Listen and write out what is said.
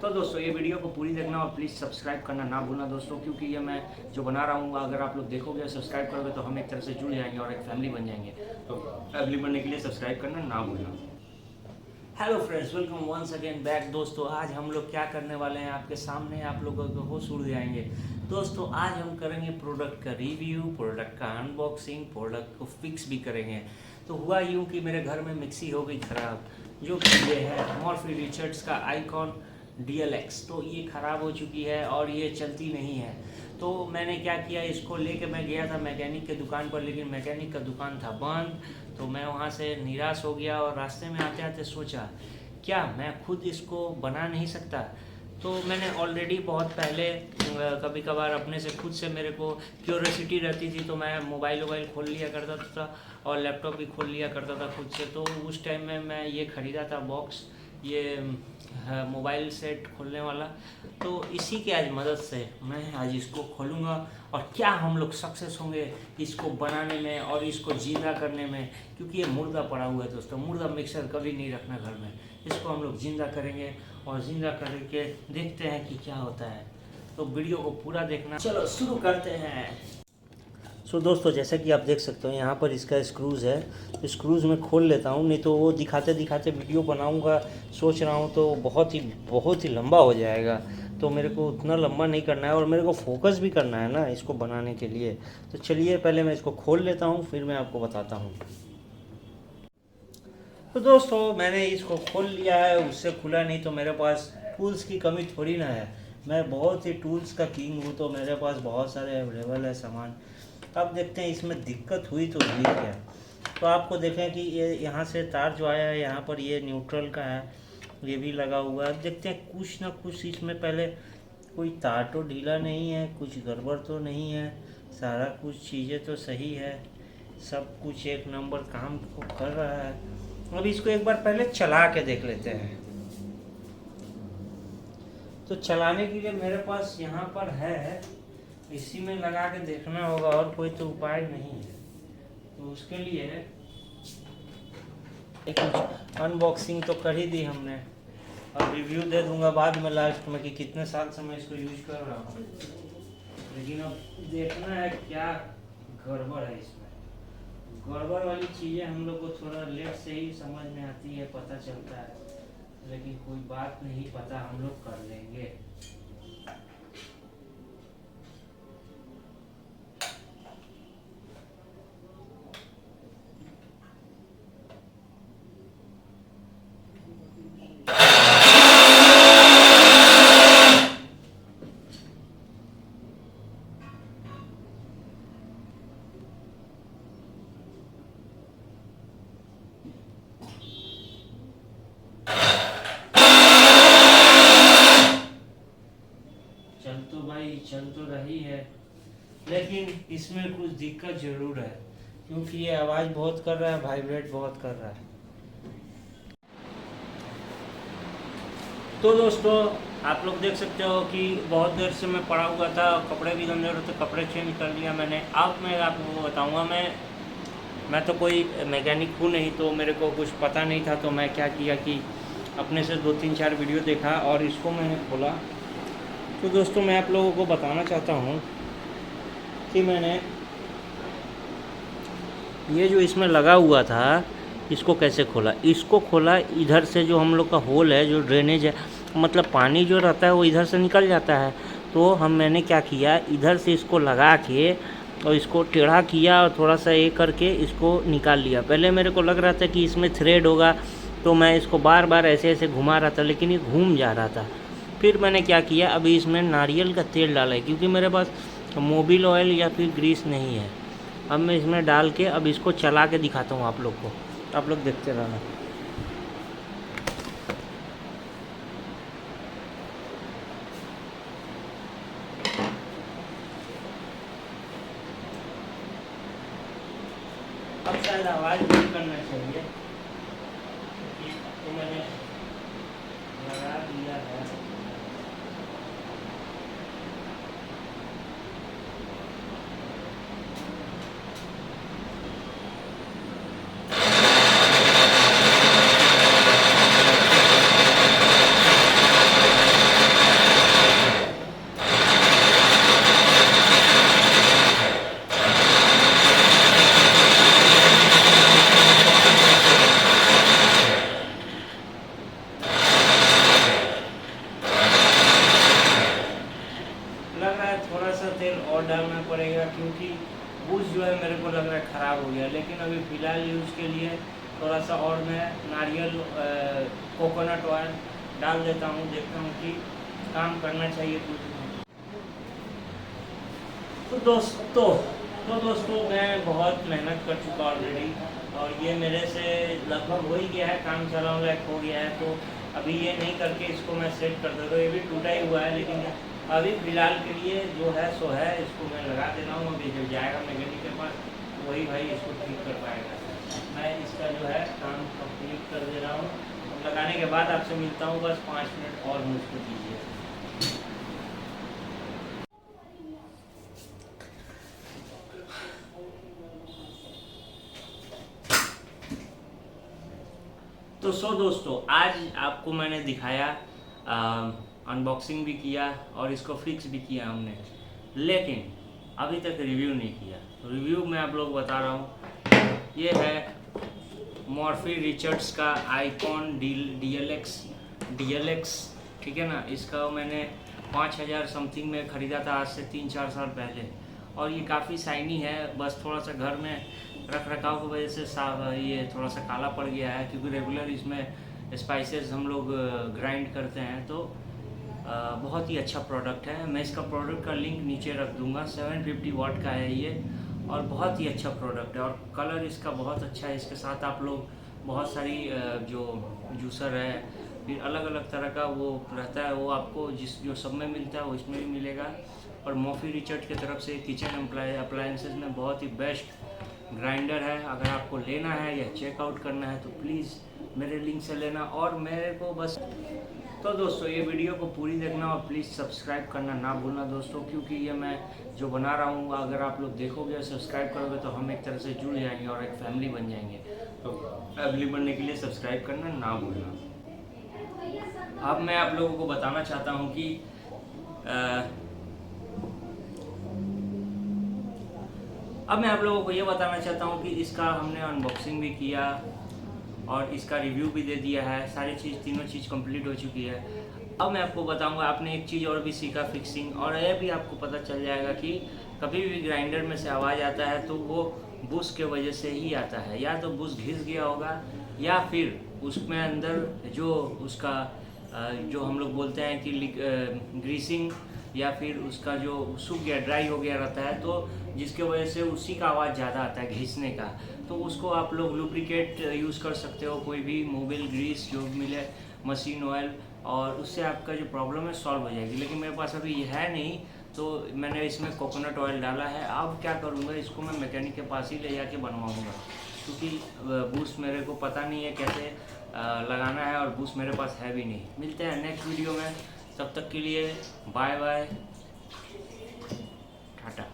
तो दोस्तों ये वीडियो को पूरी देखना और प्लीज़ सब्सक्राइब करना ना भूलना दोस्तों, क्योंकि ये मैं जो बना रहा हूँ अगर आप लोग देखोगे सब्सक्राइब करोगे तो हम एक तरह से जुड़ जाएंगे और एक फैमिली बन जाएंगे। तो फैमिली बनने के लिए सब्सक्राइब करना ना भूलना। Hello friends, welcome once again back. दोस्तों आज हम लोग क्या करने वाले हैं आपके सामने, आप लोगों को होश उड़ जाएंगे। दोस्तों आज हम करेंगे प्रोडक्ट का रिव्यू, प्रोडक्ट का अनबॉक्सिंग, प्रोडक्ट को फिक्स भी करेंगे। तो हुआ यूँ कि मेरे घर में मिक्सी हो गई ख़राब, जो कि ये है मॉर्फी रिचर्ड्स का आइकॉन DLX। तो ये ख़राब हो चुकी है और ये चलती नहीं है। तो मैंने क्या किया, इसको लेके मैं गया था मैकेनिक के दुकान पर, लेकिन मैकेनिक का दुकान था बंद। तो मैं वहाँ से निराश हो गया और रास्ते में आते आते सोचा क्या मैं खुद इसको बना नहीं सकता। तो मैंने ऑलरेडी बहुत पहले कभी कभार अपने से खुद से मेरे को क्यूरियोसिटी रहती थी, तो मैं मोबाइल खोल लिया करता था और लैपटॉप भी खोल लिया करता था खुद से। तो उस टाइम में मैं ये ख़रीदा था बॉक्स, ये मोबाइल सेट खोलने वाला। तो इसी के आज मदद से मैं आज इसको खोलूँगा और क्या हम लोग सक्सेस होंगे इसको बनाने में और इसको जिंदा करने में, क्योंकि ये मुर्दा पड़ा हुआ है दोस्तों। मुर्दा मिक्सर कभी नहीं रखना घर में, इसको हम लोग जिंदा करेंगे और जिंदा करके देखते हैं कि क्या होता है। तो वीडियो को पूरा देखना, चलो शुरू करते हैं। दोस्तों जैसा कि आप देख सकते हो यहाँ पर इसका स्क्रूज़ है। स्क्रूज़ में खोल लेता हूँ, नहीं तो वो दिखाते दिखाते वीडियो बनाऊँगा सोच रहा हूँ तो बहुत ही लंबा हो जाएगा। तो मेरे को उतना लंबा नहीं करना है और मेरे को फोकस भी करना है ना इसको बनाने के लिए। तो चलिए पहले मैं इसको खोल लेता हूँ, फिर मैं आपको बताता हूँ। तो दोस्तों मैंने इसको खोल लिया है, उससे खुला नहीं। तो मेरे पास टूल्स की कमी थोड़ी ना है, मैं बहुत ही टूल्स का किंग हूँ, तो मेरे पास बहुत सारे अवेलेबल है सामान। अब देखते हैं इसमें दिक्कत हुई तो हुई क्या। तो आपको देखें कि ये यहाँ से तार जो आया है यहाँ पर, ये न्यूट्रल का है, ये भी लगा हुआ है। देखते हैं कुछ ना कुछ इसमें पहले कोई तार तो ढीला नहीं है, कुछ गड़बड़ तो नहीं है, सारा कुछ चीज़ें तो सही है, सब कुछ एक नंबर काम को कर रहा है। अब इसको एक बार पहले चला के देख लेते हैं। तो चलाने के लिए मेरे पास यहाँ पर है, इसी में लगा के देखना होगा, और कोई तो उपाय नहीं है। तो उसके लिए एक अनबॉक्सिंग तो कर ही दी हमने और रिव्यू दे दूंगा बाद में लास्ट में कि कितने साल से मैं इसको यूज कर रहा हूँ। लेकिन अब देखना है क्या गड़बड़ है इसमें। गड़बड़ वाली चीज़ें हम लोग को थोड़ा लेट से ही समझ में आती है, पता चलता है, लेकिन कोई बात नहीं, पता हम लोग कर लेंगे। चल तो रही है, लेकिन इसमें कुछ दिक्कत जरूर है, क्योंकि ये आवाज़ बहुत कर रहा है, वाइब्रेट बहुत कर रहा है। तो दोस्तों आप लोग देख सकते हो कि बहुत देर से मैं पड़ा हुआ था, कपड़े भी गंदे हो रहे थे, कपड़े चेंज कर लिया मैंने। अब मैं आप लोगों को बताऊँगा, मैं तो कोई मैकेनिक हूँ नहीं, तो मेरे को कुछ पता नहीं था। तो मैं क्या किया कि अपने से 2-3-4 वीडियो देखा और इसको मैंने खोला। तो दोस्तों मैं आप लोगों को बताना चाहता हूँ कि मैंने ये जो इसमें लगा हुआ था इसको कैसे खोला। इसको खोला इधर से, जो हम लोग का होल है, जो ड्रेनेज है, मतलब पानी जो रहता है वो इधर से निकल जाता है। तो मैंने क्या किया, इधर से इसको लगा के और इसको टेढ़ा किया और थोड़ा सा ये करके इसको निकाल लिया। पहले मेरे को लग रहा था कि इसमें थ्रेड होगा, तो मैं इसको बार बार ऐसे ऐसे घुमा रहा था, लेकिन ये घूम जा रहा था। फिर मैंने क्या किया, अभी इसमें नारियल का तेल डाला है, क्योंकि मेरे पास मोबिल ऑयल या फिर ग्रीस नहीं है। अब मैं इसमें डाल के अब इसको चला के दिखाता हूँ आप लोग को, आप लोग देखते रहना। अब शायद आवाज़ नहीं करना चाहिए, तो मैंने लगा दिया है। और डालना पड़ेगा, क्योंकि बूस्ट जो है मेरे को लग रहा है ख़राब हो गया। लेकिन अभी फ़िलहाल यूज़ के लिए थोड़ा सा और मैं नारियल कोकोनट ऑयल डाल देता हूँ, देखता हूँ कि काम करना चाहिए कुछ। तो दोस्तों मैं बहुत मेहनत कर चुका ऑलरेडी, और ये मेरे से लगभग हो ही गया है, काम चलाने लायक हो गया है। तो अभी ये नहीं करके इसको मैं सेट कर देता हूँ। ये भी टूटा ही हुआ है, लेकिन अभी फ़िलहाल के लिए जो है सो है, इसको मैं लगा दे रहा हूँ। अभी जब जाएगा मैकेनिक के पास वही भाई इसको ठीक कर पाएगा। मैं इसका जो है काम कंप्लीट कर दे रहा हूँ। लगाने के बाद आपसे मिलता हूँ, बस 5 मिनट और मुझको दीजिए। तो दोस्तों आज आपको मैंने दिखाया, अनबॉक्सिंग भी किया और इसको फिक्स भी किया हमने, लेकिन अभी तक रिव्यू नहीं किया। रिव्यू में आप लोग बता रहा हूँ, ये है मॉर्फी रिचर्ड्स का आईकॉन DLX, ठीक है ना। इसका मैंने 5000 समथिंग में ख़रीदा था, आज से 3-4 साल पहले, और ये काफ़ी शाइनी है। बस थोड़ा सा घर में रख रखाव की वजह से ये थोड़ा सा काला पड़ गया है, क्योंकि रेगुलर इसमें स्पाइसेस हम लोग ग्राइंड करते हैं। तो बहुत ही अच्छा प्रोडक्ट है। मैं इसका प्रोडक्ट का लिंक नीचे रख दूंगा। 750 वाट का है ये, और बहुत ही अच्छा प्रोडक्ट है, और कलर इसका बहुत अच्छा है। इसके साथ आप लोग बहुत सारी जो जूसर है, फिर अलग अलग तरह का वो रहता है, वो आपको जो सब में मिलता है वो इसमें भी मिलेगा। और मॉर्फी रिचर्ड की तरफ से किचन अप्लायंसेस में बहुत ही बेस्ट ग्राइंडर है। अगर आपको लेना है या चेकआउट करना है तो प्लीज़ मेरे लिंक से लेना। और मेरे को बस तो दोस्तों ये वीडियो को पूरी देखना, और प्लीज़ सब्सक्राइब करना ना भूलना दोस्तों, क्योंकि ये मैं जो बना रहा हूँ, अगर आप लोग देखोगे और सब्सक्राइब करोगे तो हम एक तरह से जुड़ जाएंगे और एक फैमिली बन जाएंगे। तो फैमिली बनने के लिए सब्सक्राइब करना ना भूलना। अब मैं आप लोगों को बताना चाहता हूँ कि अब मैं आप लोगों को ये बताना चाहता हूँ कि इसका हमने अनबॉक्सिंग भी किया और इसका रिव्यू भी दे दिया है। सारी तीनों चीज़ कंप्लीट हो चुकी है। अब मैं आपको बताऊंगा, आपने एक चीज़ और भी सीखा, फिक्सिंग। और यह भी आपको पता चल जाएगा कि कभी भी ग्राइंडर में से आवाज़ आता है तो वो बुश के वजह से ही आता है। या तो बुश घिस गया होगा, या फिर उसमें अंदर जो उसका जो हम लोग बोलते हैं कि ग्रीसिंग, या फिर उसका जो सूख गया, ड्राई हो गया रहता है, तो जिसके वजह से उसी का आवाज़ ज़्यादा आता है, घिसने का। तो उसको आप लोग लुब्रिकेट यूज़ कर सकते हो, कोई भी मोबिल ग्रीस जो मिले, मशीन ऑयल, और उससे आपका जो प्रॉब्लम है सॉल्व हो जाएगी। लेकिन मेरे पास अभी ये है नहीं, तो मैंने इसमें कोकोनट ऑयल डाला है। अब क्या करूँगा, इसको मैं मैकेनिक के पास ही ले जाके बनवाऊँगा, क्योंकि बूस्ट मेरे को पता नहीं है कैसे लगाना है, और बूस्ट मेरे पास है भी नहीं। मिलते हैं नेक्स्ट वीडियो में, तब तक के लिए बाय बाय, टाटा।